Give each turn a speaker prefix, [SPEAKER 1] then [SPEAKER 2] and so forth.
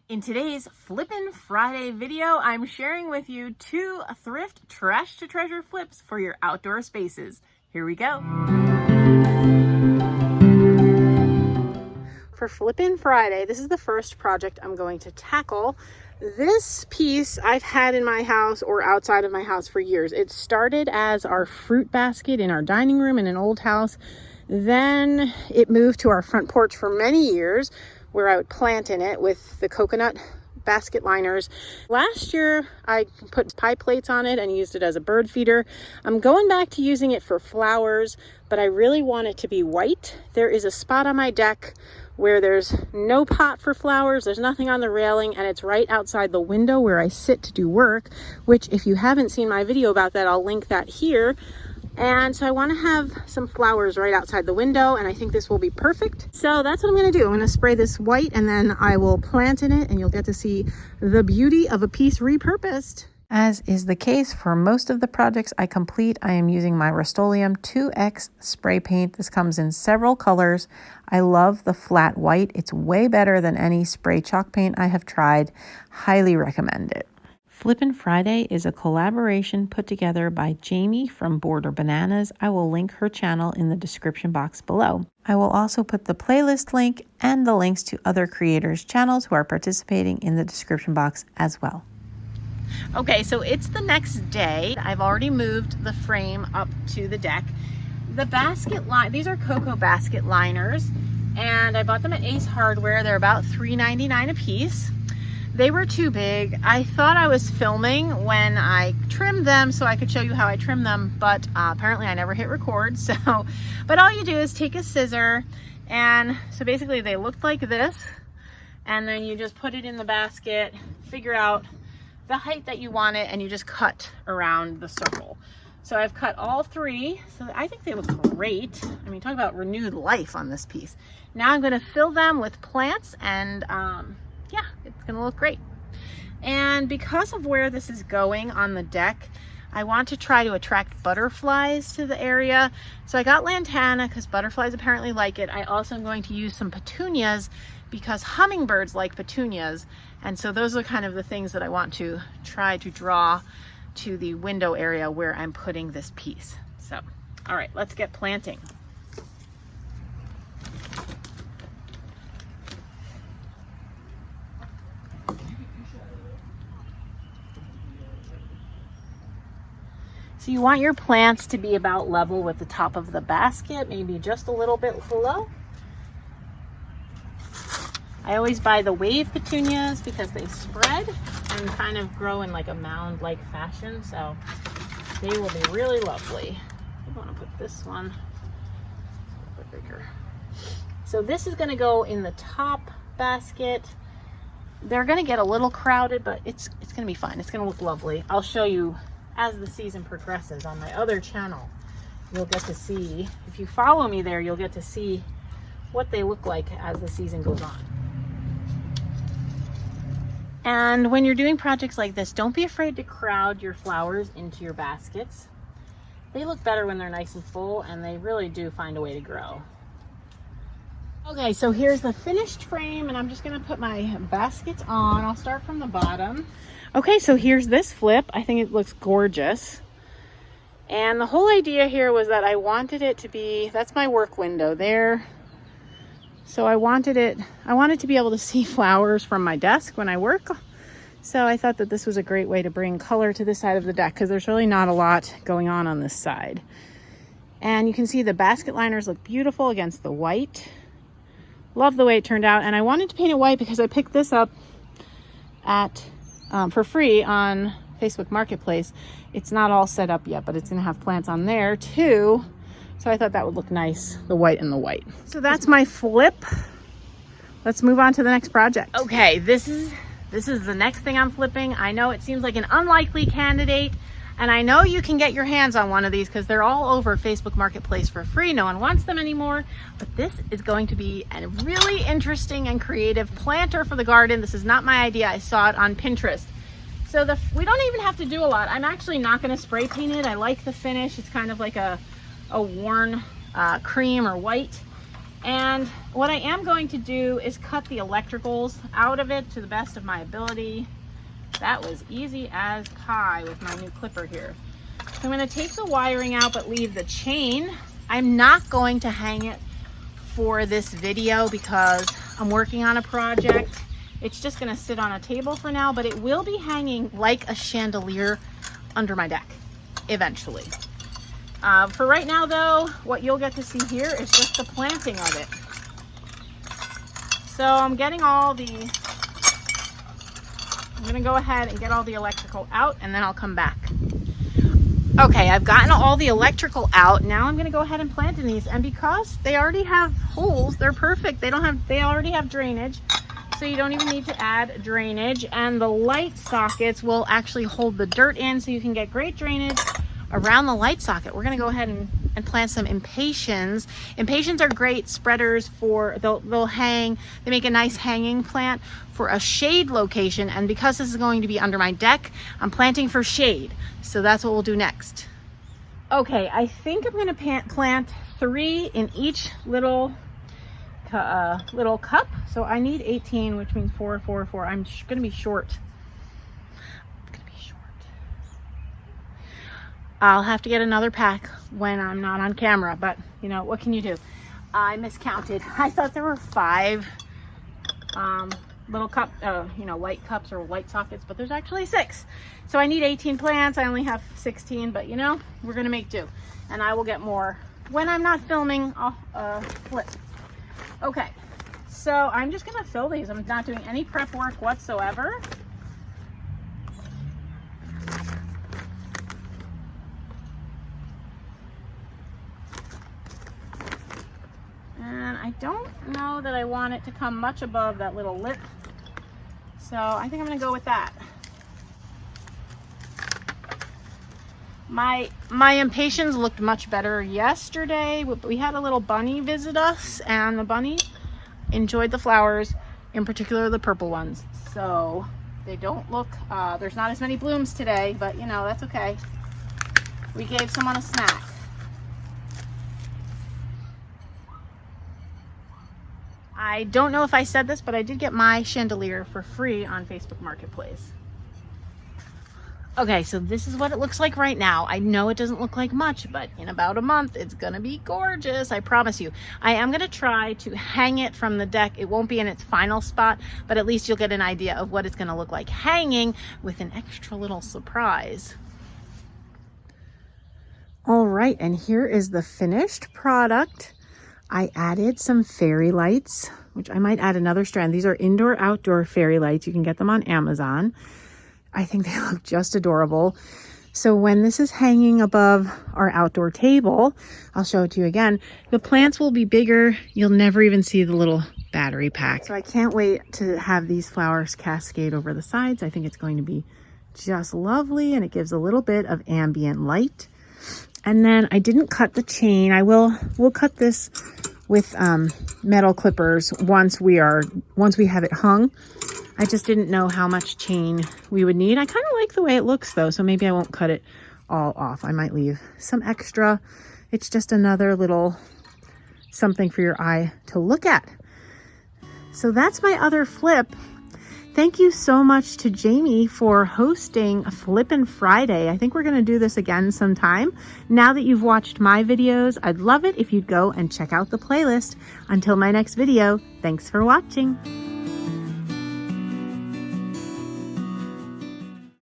[SPEAKER 1] In today's Flippin' Friday video, I'm sharing with you 2 thrift trash to treasure flips for your outdoor spaces. Here we go. For Flippin' Friday, this is the first project I'm going to tackle. This piece I've had in my house or outside of my house for years. It started as our fruit basket in our dining room in an old house. Then it moved to our front porch for many years, where I would plant in it with the coconut basket liners. Last year, I put pie plates on it and used it as a bird feeder. I'm going back to using it for flowers, but I really want it to be white. There is a spot on my deck where there's no pot for flowers, there's nothing on the railing, and it's right outside the window where I sit to do work, which if you haven't seen my video about that, I'll link that here. And so I want to have some flowers right outside the window, and I think this will be perfect. So that's what I'm going to do. I'm going to spray this white and then I will plant in it and you'll get to see the beauty of a piece repurposed.
[SPEAKER 2] As is the case for most of the projects I complete, I am using my Rust-Oleum 2X spray paint. This comes in several colors. I love the flat white. It's way better than any spray chalk paint I have tried. Highly recommend it. Flippin' Friday is a collaboration put together by Jaime from Border Bananas. I will link her channel in the description box below. I will also put the playlist link and the links to other creators' channels who are participating in the description box as well.
[SPEAKER 1] Okay, so it's the next day. I've already moved the frame up to the deck. The basket line, these are cocoa basket liners, and I bought them at Ace Hardware. They're about $3.99 a piece. They were too big. I thought I was filming when I trimmed them so I could show you how I trim them, but apparently I never hit record. But all you do is take a scissor, and so basically they looked like this, and then you just put it in the basket, figure out the height that you want it, and you just cut around the circle. So I've cut all 3, so I think they look great. I mean, talk about renewed life on this piece. Now I'm gonna fill them with plants, and yeah, it's gonna look great. And because of where this is going on the deck, I want to try to attract butterflies to the area. So I got lantana because butterflies apparently like it. I also am going to use some petunias because hummingbirds like petunias. And so those are kind of the things that I want to try to draw to the window area where I'm putting this piece. So, all right, let's get planting. So you want your plants to be about level with the top of the basket, maybe just a little bit below. I always buy the wave petunias because they spread and kind of grow in like a mound-like fashion, so they will be really lovely. I want to put this one a bit bigger. So this is going to go in the top basket. They're going to get a little crowded, but it's going to be fine. It's going to look lovely. I'll show you as the season progresses on my other channel. You'll get to see, if you follow me there, you'll get to see what they look like as the season goes on. And when you're doing projects like this, don't be afraid to crowd your flowers into your baskets. They look better when they're nice and full, and they really do find a way to grow. Okay, so here's the finished frame, and I'm just gonna put my baskets on. I'll start from the bottom. Okay, so here's this flip. I think it looks gorgeous. And the whole idea here was that I wanted it to be, that's my work window there. So I wanted to be able to see flowers from my desk when I work. So I thought that this was a great way to bring color to this side of the deck because there's really not a lot going on this side. And you can see the basket liners look beautiful against the white. Love the way it turned out. And I wanted to paint it white because I picked this up at for free on Facebook Marketplace. It's not all set up yet, but it's gonna have plants on there too. So I thought that would look nice, the white and the white. So that's my flip. Let's move on to the next project. Okay, this is the next thing I'm flipping. I know it seems like an unlikely candidate, and I know you can get your hands on one of these because they're all over Facebook Marketplace for free. No one wants them anymore, but this is going to be a really interesting and creative planter for the garden. This is not my idea. I saw it on Pinterest. So we don't even have to do a lot. I'm actually not going to spray paint it. I like the finish. It's kind of like a worn cream or white. And what I am going to do is cut the electricals out of it to the best of my ability. That was easy as pie with my new clipper here. So I'm going to take the wiring out but leave the chain. I'm not going to hang it for this video because I'm working on a project. It's just going to sit on a table for now, but it will be hanging like a chandelier under my deck eventually. For right now though, what you'll get to see here is just the planting of it. So I'm going to go ahead and get all the electrical out and then I'll come back. Okay, I've gotten all the electrical out. Now I'm going to go ahead and plant in these, and because they already have holes, they're perfect. They already have drainage, so you don't even need to add drainage, and the light sockets will actually hold the dirt in so you can get great drainage around the light socket. We're going to go ahead and plant some impatiens. Impatiens are great spreaders for, they'll hang, they make a nice hanging plant for a shade location, and because this is going to be under my deck, I'm planting for shade. So that's what we'll do next. Okay, I think I'm going to plant 3 in each little cup. So I need 18, which means 4, 4, 4. I'm going to be short. I'll have to get another pack when I'm not on camera, but you know, what can you do? I miscounted. I thought there were 5 little cup, light cups or light sockets, but there's actually 6. So I need 18 plants. I only have 16, but you know, we're gonna make do. And I will get more when I'm not filming flip. Okay, so I'm just gonna fill these. I'm not doing any prep work whatsoever. And I don't know that I want it to come much above that little lip. So I think I'm gonna go with that. My impatiens looked much better yesterday. We had a little bunny visit us, and the bunny enjoyed the flowers, in particular the purple ones. So they don't look, there's not as many blooms today, but you know, that's okay. We gave someone a snack. I don't know if I said this, but I did get my chandelier for free on Facebook Marketplace. Okay, so this is what it looks like right now. I know it doesn't look like much, but in about a month, it's gonna be gorgeous, I promise you. I am gonna try to hang it from the deck. It won't be in its final spot, but at least you'll get an idea of what it's gonna look like hanging with an extra little surprise. All right, and here is the finished product. I added some fairy lights, which I might add another strand. These are indoor outdoor fairy lights. You can get them on Amazon. I think they look just adorable. So when this is hanging above our outdoor table, I'll show it to you again. The plants will be bigger. You'll never even see the little battery pack. So I can't wait to have these flowers cascade over the sides. I think it's going to be just lovely, and it gives a little bit of ambient light. And then I didn't cut the chain. We'll cut this with metal clippers once we have it hung. I just didn't know how much chain we would need. I kind of like the way it looks though, so maybe I won't cut it all off. I might leave some extra. It's just another little something for your eye to look at. So that's my other flip. Thank you so much to Jaime for hosting Flippin' Friday. I think we're going to do this again sometime. Now that you've watched my videos, I'd love it if you'd go and check out the playlist. Until my next video, thanks for watching.